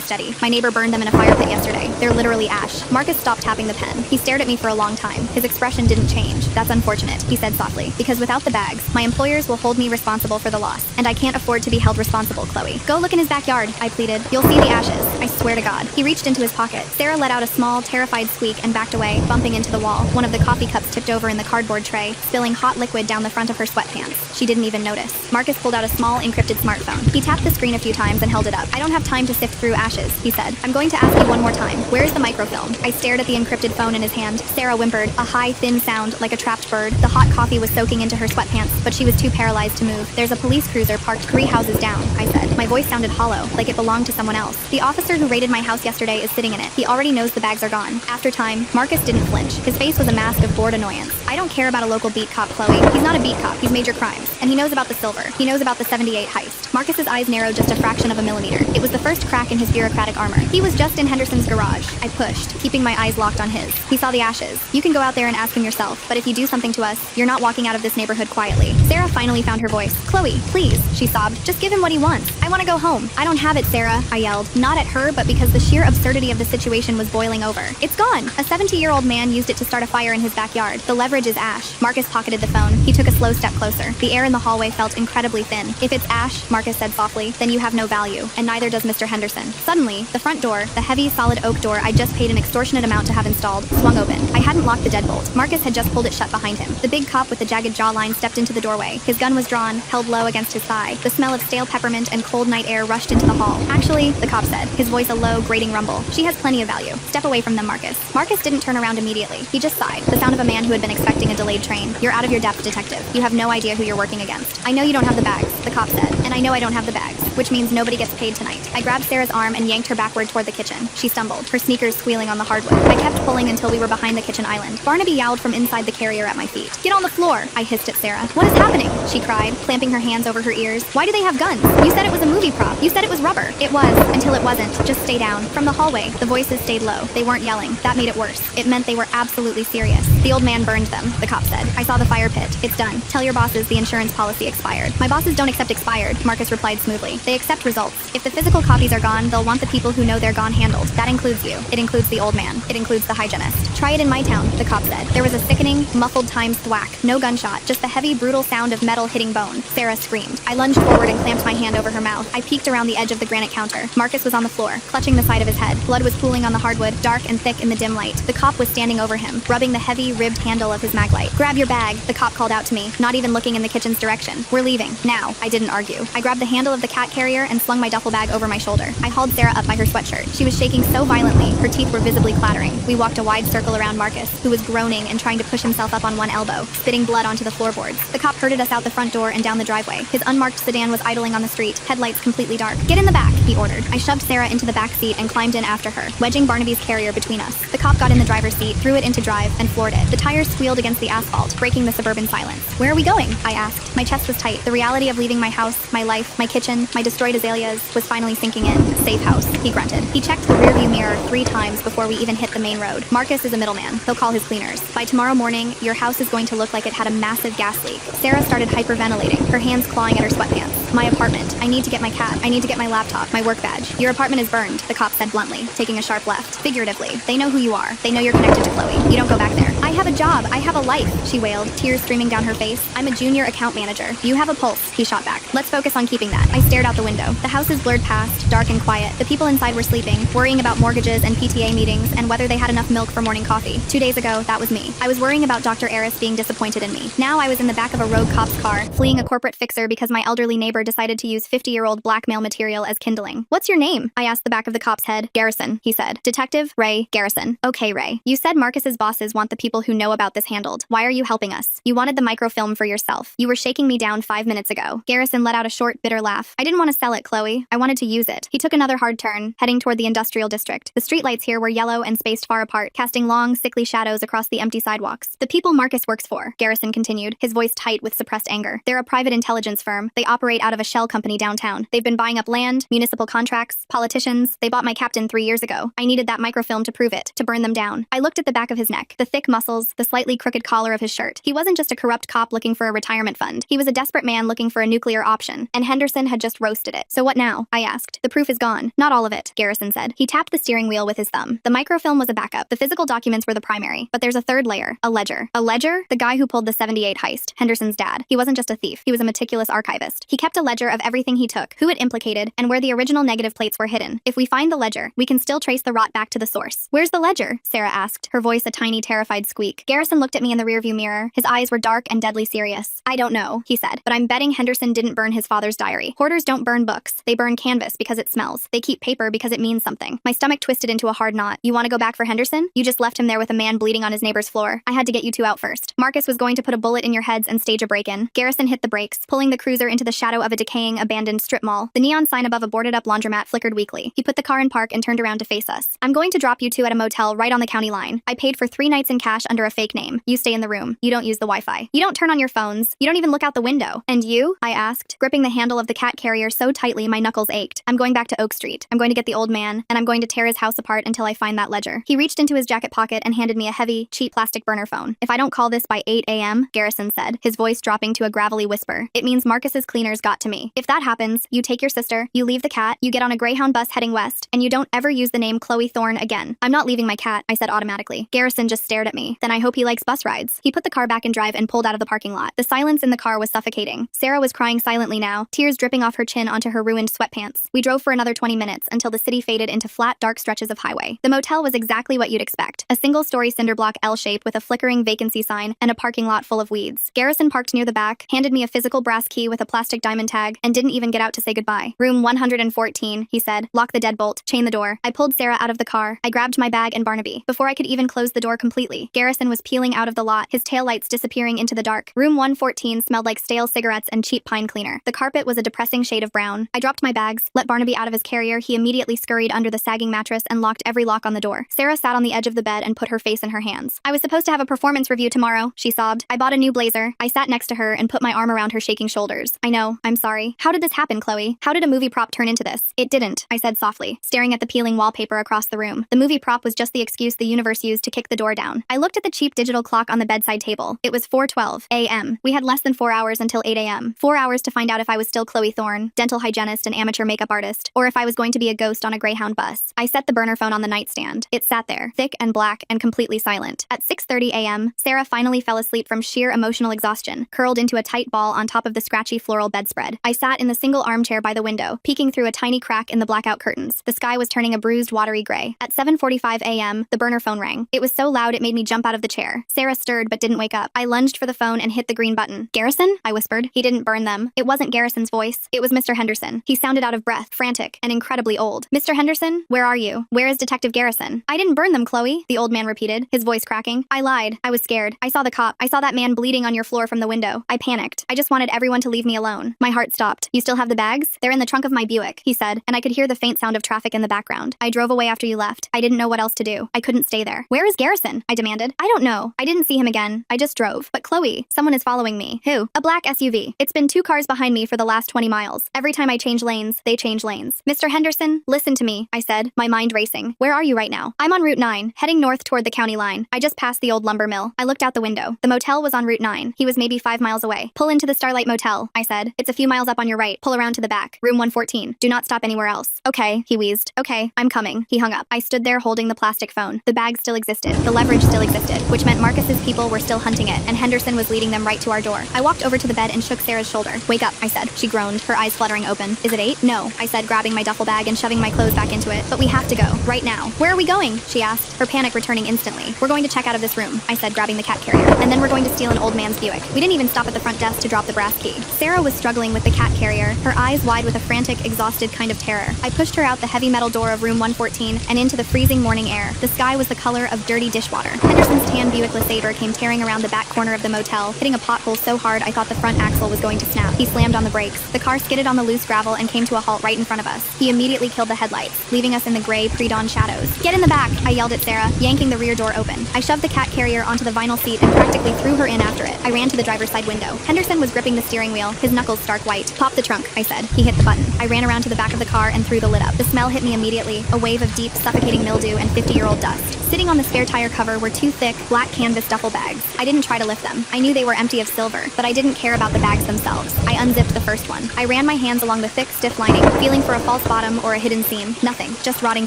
Speaker 1: steady. My neighbor burned them in a fire pit yesterday. They're literally ash. Marcus stopped tapping the pen. He stared at me for a long time. His expression didn't change. That's unfortunate, he said softly, because without the bags, my employers will hold me responsible for the loss, and I can't afford to be held responsible, Chloe. Go look in his backyard, I pleaded. You'll see the ashes. I swear to God. He reached into his pocket. Sarah let out a small, terrified squeak and backed away, bumping into the wall. One of the coffee cups tipped over in the cardboard tray, spilling hot liquid down the front of her sweatpants. She didn't even notice. Marcus pulled out a small, encrypted smartphone. He tapped the screen a few times and held it up. I don't have time to sift through ashes, he said. I'm going to ask you one more time. Where's the microfilm? I stared at the encrypted phone in his hand. Sarah whimpered, a high, thin sound like a trapped bird. The hot coffee was soaking into her sweatpants, but she was too paralyzed to move. There's a police cruiser parked 3 houses down, I said. My voice sounded hollow, like it belonged to someone else. The officer who raided my house yesterday is sitting in it. He already knows the bags are gone. After time, Marcus didn't flinch. His face was a mask of bored annoyance. I don't care about a local beat cop, Chloe. He's not a beat cop. He's major crimes. And he knows about the silver. He knows about the 78 heist. Marcus's eyes narrowed just a fraction of a millimeter. It was the first crack in his bureaucratic armor. He was just in Henderson's garage. I pushed, keeping my eyes locked on his. He saw the ashes. You can go out there and ask him yourself, but if you do something to us, you're not walking out of this neighborhood quietly. Sarah finally found her voice. Chloe, please, she sobbed. Just give him what he wants. I want to go home. I don't have it, Sarah, I yelled. Not at her, but because the sheer absurdity of the situation was boiling over. It's gone. A 70-year-old man used it to start a fire in his backyard. The leverage is ash. Marcus pocketed the phone. He took a slow step closer. The air in the hallway felt incredibly thin. If it's ash, Marcus said softly, then you have no value, and neither does Mr. Henderson. Suddenly, the front door, the heavy, solid oak door I just paid an extortionate amount to have installed, swung open. I hadn't locked the deadbolt. Marcus had just pulled it shut behind him. The big cop with the jagged jawline stepped into the doorway. His gun was drawn, held low against his thigh. The smell of stale peppermint and cold night air rushed into the hall. Actually, the cop said, his voice a low, grating rumble. She has plenty of value. Step away from them, Marcus. Marcus didn't turn around immediately. He just sighed, the sound of a man who had been expecting a delayed train. You're out of your depth, detective. You have no idea who you're working against. I know you don't have the bags, the cop said, and I know I don't have the bags, which means nobody gets paid tonight. I grabbed Sarah's arm and yanked her backward toward the kitchen. She stumbled, her sneakers squealing on the hardwood. I kept pulling until we were behind the kitchen island. Barnaby yowled from inside the carrier at my feet. Get on the floor, I hissed at Sarah. What is happening? She cried, clamping her hands over her ears. Why do they have guns? You said it was a movie prop. You said it was rubber. It was, until it wasn't. Just stay down. From the hallway, the voices stayed low. They weren't yelling. That made it worse. It meant they were absolutely serious. The old man burned them, the cop said. I saw the fire pit. It's done. Tell your bosses the insurance policy expired. My bosses don't accept expired, Marcus replied smoothly. They accept results. If the physical copies are gone, they'll want the people who know they're gone handled. That includes you. It includes the old man. It includes the hygienist. Try it in my town, the cop said. There was a sickening, muffled times thwack. No gunshot, just the heavy, brutal sound of metal hitting bone. Sarah screamed. I lunged forward and clamped my hand over her mouth. I peeked around the edge of the granite counter. Marcus was on the floor, clutching the side of his head. Blood was pooling on the hardwood, dark and thick in the dim light. The cop was standing over him, rubbing the heavy, ribbed handle of his maglite. Grab your bag, the cop called out to me, not even looking in the kitchen's direction. We're leaving. Now. I didn't argue. I grabbed the handle of the cat carrier and slung my duffel bag over my shoulder. I hauled Sarah up by her sweatshirt. She was shaking so violently, her teeth were visibly clattering. We walked a wide circle around Marcus, who was groaning and trying to push himself up on one elbow, spitting blood onto the floorboards. The cop herded us out the front door and down the driveway. His unmarked sedan was idling on the street, headlights completely dark. Get in the back, he ordered. I shoved Sarah into the back seat and climbed in after her, wedging Barnaby's carrier between us. The cop got in the driver's seat, threw it into drive, and floored it. The tires squealed against the asphalt, breaking the suburban silence. Where are we going? I asked. My chest was tight. The reality of leaving my house, my life, my kitchen, my destroyed azaleas was finally sinking in. Safe house, he grunted. He checked the rearview mirror 3 times before we even hit the main road. Marcus is a middleman. He'll call his cleaners. By tomorrow morning, your house is going to look like it had a massive gas leak. Sarah started hyperventilating, her hands clawing at her sweatpants. My apartment. I need to get my cat. I need to get my laptop, my work badge. Your apartment is burned, the cop said bluntly, taking a sharp left. Figuratively. They know who you are. They know you're connected to Chloe. You don't go back there. I have a job. I have a life, she wailed, tears streaming down her face. I'm a junior account manager. You have a pulse, he shot back. Let's focus on keeping that. I stared out the window. The houses blurred past, dark and quiet. The people inside were sleeping, worrying about mortgages and PTA meetings and whether they had enough milk for morning coffee. 2 days ago, that was me. I was worrying about Dr. Eris being disappointed in me. Now I was in the back of a rogue cop's car, fleeing a corporate fixer because my elderly neighbor decided to use 50-year-old blackmail material as kindling. What's your name? I asked the back of the cop's head. Garrison, he said. Detective Ray Garrison. Okay, Ray. You said Marcus's bosses want the people who know about this handled. Why are you helping us? You wanted the microfilm for yourself. You were shaking me down 5 minutes ago. Garrison let out a short, bitter laugh. I didn't want to sell it, Chloe. I wanted to use it. He took another hard turn, heading toward the industrial district. The streetlights here were yellow and spaced far apart, casting long, sickly shadows across the empty sidewalks. The people Marcus works for, Garrison continued, his voice tight with suppressed anger. They're a private intelligence firm. They operate out of a shell company downtown. They've been buying up land, municipal contracts, politicians. They bought my captain 3 years ago. I needed that microfilm to prove it, to burn them down. I looked at the back of his neck, the thick muscles, the slightly crooked collar of his shirt. He wasn't just a corrupt cop looking for a retirement fund. He was a desperate man looking for a nuclear option, and Henderson had just roasted it. So what now? I asked. The proof is gone. Not all of it, Garrison said. He tapped the steering wheel with his thumb. The microfilm was a backup. The physical documents were the primary. But there's a third layer. A ledger. A ledger? The guy who pulled the 78 heist. Henderson's dad. He wasn't just a thief. He was a meticulous archivist. He kept a ledger of everything he took, who it implicated, and where the original negative plates were hidden. If we find the ledger, we can still trace the rot back to the source. Where's the ledger? Sarah asked, her voice a tiny, terrified squeak. Garrison looked at me in the rearview mirror. His eyes were dark and deadly serious. I don't know, he said, but I'm betting Henderson didn't burn his father's diary. Hoarders don't burn books. They burn canvas because it smells. They keep paper because it means something. My stomach twisted into a hard knot. You want to go back for Henderson? You just left him there with a man bleeding on his neighbor's floor. I had to get you two out first. Marcus was going to put a bullet in your heads and stage a break-in. Garrison hit the brakes, pulling the cruiser into the shadow of a decaying, abandoned strip mall. The neon sign above a boarded-up laundromat flickered weakly. He put the car in park and turned around to face us. I'm going to drop you two at a motel right on the county line. I paid for 3 nights in cash under a fake name. You stay in the room. You don't use the Wi-Fi. You don't turn on your phones. You don't even look out the window. And you? I asked, gripping the handle of the cat carrier so tightly my knuckles ached. I'm going back to Oak Street. I'm going to get the old man, and I'm going to tear his house apart until I find that ledger. He reached into his jacket pocket and handed me a heavy, cheap plastic burner phone. If I don't call this by 8 a.m., Garrison said, his voice dropping to a gravelly whisper, it means Marcus's cleaners got to me. If that happens, you take your sister, you leave the cat, you get on a Greyhound bus heading west, and you don't ever use the name Chloe Thorne again. I'm not leaving my cat, I said automatically. Garrison just stared at me. Then I hope he likes bus rides. He put the car back in drive and pulled out of the parking lot. The silence in the car was suffocating. Sarah was crying silently now, tears dripping off her chin onto her ruined sweatpants. We drove for another 20 minutes until the city faded into flat, dark stretches of highway. The motel was exactly what you'd expect. A single-story cinder block L shape with a flickering vacancy sign and a parking lot full of weeds. Garrison parked near the back, handed me a physical brass key with a plastic diamond tag, and didn't even get out to say goodbye. Room 114, he said. Lock the deadbolt, chain the door. I pulled Sarah out of the car. I grabbed my bag and Barnaby. Before I could even close the door completely, Garrison was peeling out of the lot, his taillights disappearing into the dark. Room 114 smelled like stale cigarettes and cheap pine cleaner. The carpet was a depressing shade of brown. I dropped my bags, let Barnaby out of his carrier. He immediately scurried under the sagging mattress and locked every lock on the door. Sarah sat on the edge of the bed and put her face in her hands. I was supposed to have a performance review tomorrow, she sobbed. I bought a new blazer. I sat next to her and put my arm around her shaking shoulders. I know, I'm sorry. How did this happen, Chloe? How did a movie prop turn into this? It didn't, I said softly, staring at the peeling wallpaper across the room. The movie prop was just the excuse the universe used to kick the door down. I looked at the cheap digital clock on the bedside table. It was 4:12 a.m. We had less than 4 hours until 8 a.m. 4 hours to find out if I was still Chloe Thorne, dental hygienist and amateur makeup artist, or if I was going to be a ghost on a Greyhound bus. I set the burner phone on the nightstand. It sat there, thick and black and completely silent. At 6:30 a.m., Sarah finally fell asleep from sheer emotional exhaustion, curled into a tight ball on top of the scratchy floral bedspread. I sat in the single armchair by the window, peeking through a tiny crack in the blackout curtains. The sky was turning a bruised, watery gray. At 7:45 a.m., the burner phone rang. It was so loud it made me jump out of the chair. Sarah stirred but didn't wake up. I lunged for the phone and hit the green button. Garrison? I whispered. He didn't burn them. It wasn't Garrison's voice. It was Mr. Henderson. He sounded out of breath, frantic, and incredibly old. Mr. Henderson? Where are you? Where is Detective Garrison? I didn't burn them, Chloe, the old man repeated, his voice cracking. I lied. I was scared. I saw the cop. I saw that man bleeding on your floor from the window. I panicked. I just wanted everyone to leave me alone. My heart stopped. You still have the bags? They're in the trunk of my Buick, he said, and I could hear the faint sound of traffic in the background. I drove away after you left. I didn't know what else to do. I couldn't stay there. Where is Garrison? I demanded. I don't know. I didn't see him again. I just drove. But Chloe, someone is following me. Who? A black SUV. It's been 2 cars behind me for the last 20 miles. Every time I change lanes, they change lanes. Mr. Henderson, listen to me, I said, my mind racing. Where are you right now? I'm on Route 9, heading north toward the county line. I just passed the old lumber mill. I looked out the window. The motel was on Route 9. He was maybe 5 miles away. Pull into the Starlight Motel, I said. It's a few few miles up on your right, pull around to the back. Room 114. Do not stop anywhere else. Okay, he wheezed. Okay, I'm coming. He hung up. I stood there holding the plastic phone. The bag still existed. The leverage still existed, which meant Marcus's people were still hunting it, and Henderson was leading them right to our door. I walked over to the bed and shook Sarah's shoulder. Wake up, I said. She groaned, her eyes fluttering open. Is it 8? No, I said, grabbing my duffel bag and shoving my clothes back into it. But we have to go. Right now. Where are we going? She asked, her panic returning instantly. We're going to check out of this room, I said, grabbing the cat carrier. And then we're going to steal an old man's Buick. We didn't even stop at the front desk to drop the brass key. Sarah was struggling with the cat carrier, her eyes wide with a frantic, exhausted kind of terror. I pushed her out the heavy metal door of room 114 and into the freezing morning air. The sky was the color of dirty dishwater. Henderson's tan Buick LeSabre came tearing around the back corner of the motel, hitting a pothole so hard I thought the front axle was going to snap. He slammed on the brakes. The car skidded on the loose gravel and came to a halt right in front of us. He immediately killed the headlights, leaving us in the gray pre-dawn shadows. Get in the back, I yelled at Sarah, yanking the rear door open. I shoved the cat carrier onto the vinyl seat and practically threw her in after it. I ran to the driver's side window. Henderson was gripping the steering wheel, his knuckles stark white. Pop the trunk, I said. He hit the button. I ran around to the back of the car and threw the lid up. The smell hit me immediately, a wave of deep, suffocating mildew and 50-year-old dust. Sitting on the spare tire cover were 2 thick, black canvas duffel bags. I didn't try to lift them. I knew they were empty of silver, but I didn't care about the bags themselves. I unzipped the first one. I ran my hands along the thick, stiff lining, feeling for a false bottom or a hidden seam. Nothing, just rotting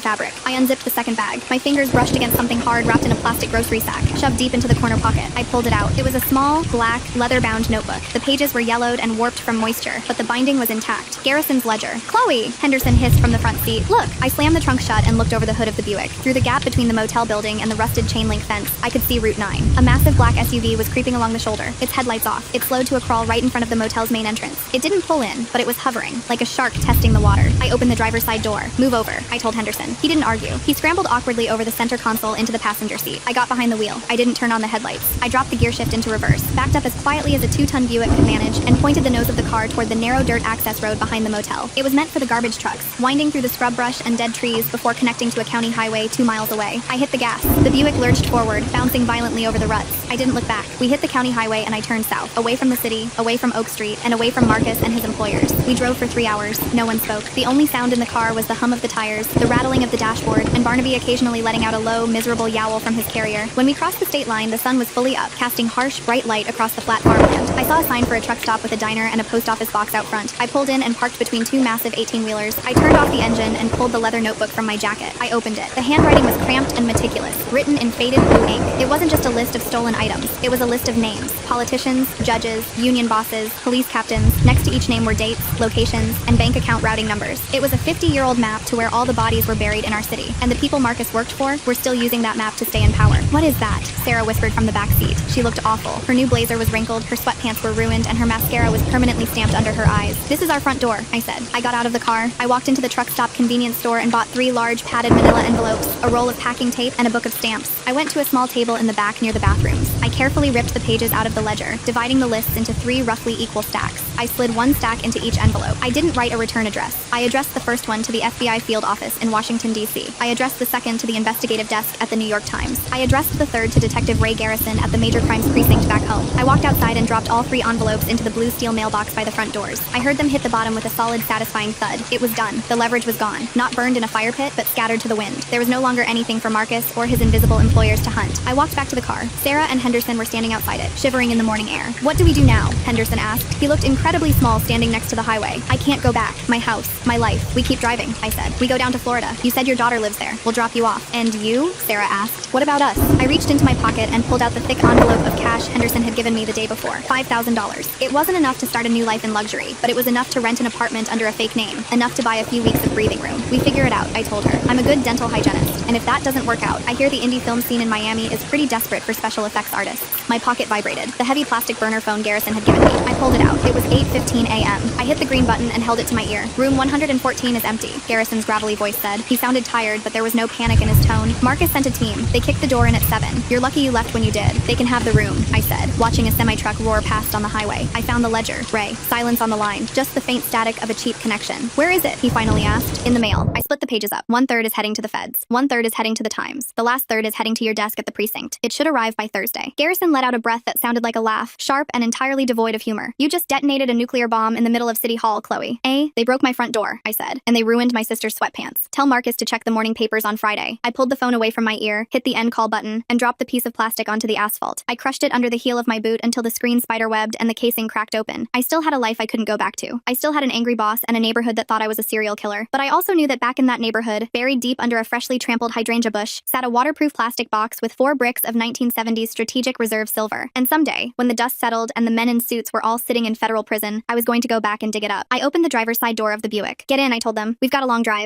Speaker 1: fabric. I unzipped the second bag. My fingers brushed against something hard wrapped in a plastic grocery sack, shoved deep into the corner pocket. I pulled it out. It was a small, black, leather-bound notebook. The pages were yellowed and warped from moisture, but the binding was intact. Garrison's ledger. Chloe! Henderson hissed from the front seat. Look! I slammed the trunk shut and looked over the hood of the Buick. Through the gap between the motel building and the rusted chain-link fence, I could see Route 9. A massive black SUV was creeping along the shoulder, its headlights off. It slowed to a crawl right in front of the motel's main entrance. It didn't pull in, but it was hovering, like a shark testing the water. I opened the driver's side door. Move over, I told Henderson. He didn't argue. He scrambled awkwardly over the center console into the passenger seat. I got behind the wheel. I didn't turn on the headlights. I dropped the gear shift into reverse, backed up as quietly as a 2-ton Buick could manage, and pointed the nose of the car toward the narrow dirt access road behind the motel. It was meant for the garbage trucks, winding through the scrub brush and dead trees before connecting to a county highway 2 miles away. I hit the gas. The Buick lurched forward, bouncing violently over the ruts. I didn't look back. We hit the county highway and I turned south, away from the city, away from Oak Street, and away from Marcus and his employers. We drove for 3 hours. No one spoke. The only sound in the car was the hum of the tires, the rattling of the dashboard, and Barnaby occasionally letting out a low, miserable yowl from his carrier. When we crossed the state line, the sun was fully up, casting harsh, bright light across the flat farmland. I saw a sign for a truck stop with a diner and a post office box out front. I pulled in and parked between 2 massive 18-wheelers. I turned off the engine and pulled the leather notebook from my jacket. I opened it. The handwriting was cramped and meticulous, written in faded blue ink. It wasn't just a list of stolen items. It was a list of names. Politicians, judges, union bosses, police captains. Next to each name were dates, locations, and bank account routing numbers. It was a 50-year-old map to where all the bodies were buried in our city, and the people Marcus worked for were still using that map to stay in power. What is that? Sarah whispered from the back seat. She looked awful. Her new blazer was wrinkled, her sweatpants were ruined, and her mascara was permanently stamped under her eyes. This is our front door, I said. I got out of the car. I walked into the truck stop convenience store and bought 3 large padded manila envelopes, a roll of packing tape, and a book of stamps. I went to a small table in the back near the bathrooms. I carefully ripped the pages out of the ledger, dividing the lists into 3 roughly equal stacks. I slid 1 stack into each envelope. I didn't write a return address. I addressed the first one to the FBI field office in Washington, D.C. I addressed the second to the investigative desk at the New York Times. I addressed the third to Detective Ray Garrison at the Major Crimes Precinct back home. I walked outside and dropped all 3 envelopes into the blue steel mailbox by the front doors. I heard them hit the bottom with a solid, satisfying thud. It was done. The leverage was gone. Not burned in a fire pit, but scattered to the wind. There was no longer anything for Marcus or his invisible employers to hunt. I walked back to the car. Sarah and Henderson were standing outside it, shivering in the morning air. What do we do now? Henderson asked. He looked incredibly small standing next to the highway. I can't go back. My house. My life. We keep driving, I said. We go down to Florida. You said your daughter lives there. We'll drop you off. And you? Sarah asked. What about us? I reached into my pocket and pulled out the thick envelope of cash Henderson had given me the day before. $5,000. It wasn't enough to start a new life in luxury, but it was enough to rent an apartment under a fake name. Enough to buy a few weeks of breathing room. We figure it out, I told her. I'm a good dental hygienist, and if that doesn't work out, I hear the indie film scene in Miami is pretty desperate for special effects artists. My pocket vibrated. The heavy plastic burner phone Garrison had given me. I pulled it out. It was 8:15 a.m. I hit the green button and held it to my ear. Room 114 is empty, Garrison's gravelly voice said. He sounded tired, but there was no panic in his tone. Marcus sent a team. They kicked the door in at 7. You're lucky you left when you did. They can have the room, I said, watching a semi-truck roar past on the highway. I found the ledger. Ray. Silence on the line. Just the faint static of a cheap connection. Where is it? He finally asked. In the mail. I split the pages up. 1/3 is heading to the feds. 1/3 third is heading to the Times. The last third is heading to your desk at the precinct. It should arrive by Thursday. Garrison let out a breath that sounded like a laugh, sharp and entirely devoid of humor. You just detonated a nuclear bomb in the middle of City Hall, Chloe. They broke my front door, I said, and they ruined my sister's sweatpants. Tell Marcus to check the morning papers on Friday. I pulled the phone away from my ear, hit the end call button, and dropped the piece of plastic onto the asphalt. I crushed it under the heel of my boot until the screen spiderwebbed and the casing cracked open. I still had a life I couldn't go back to. I still had an angry boss and a neighborhood that thought I was a serial killer. But I also knew that back in that neighborhood, buried deep under a freshly trampled hydrangea bush, sat a waterproof plastic box with 4 bricks of 1970s Strategic Reserve silver. And someday, when the dust settled and the men in suits were all sitting in federal prison, I was going to go back and dig it up. I opened the driver's side door of the Buick. Get in, I told them. We've got a long drive.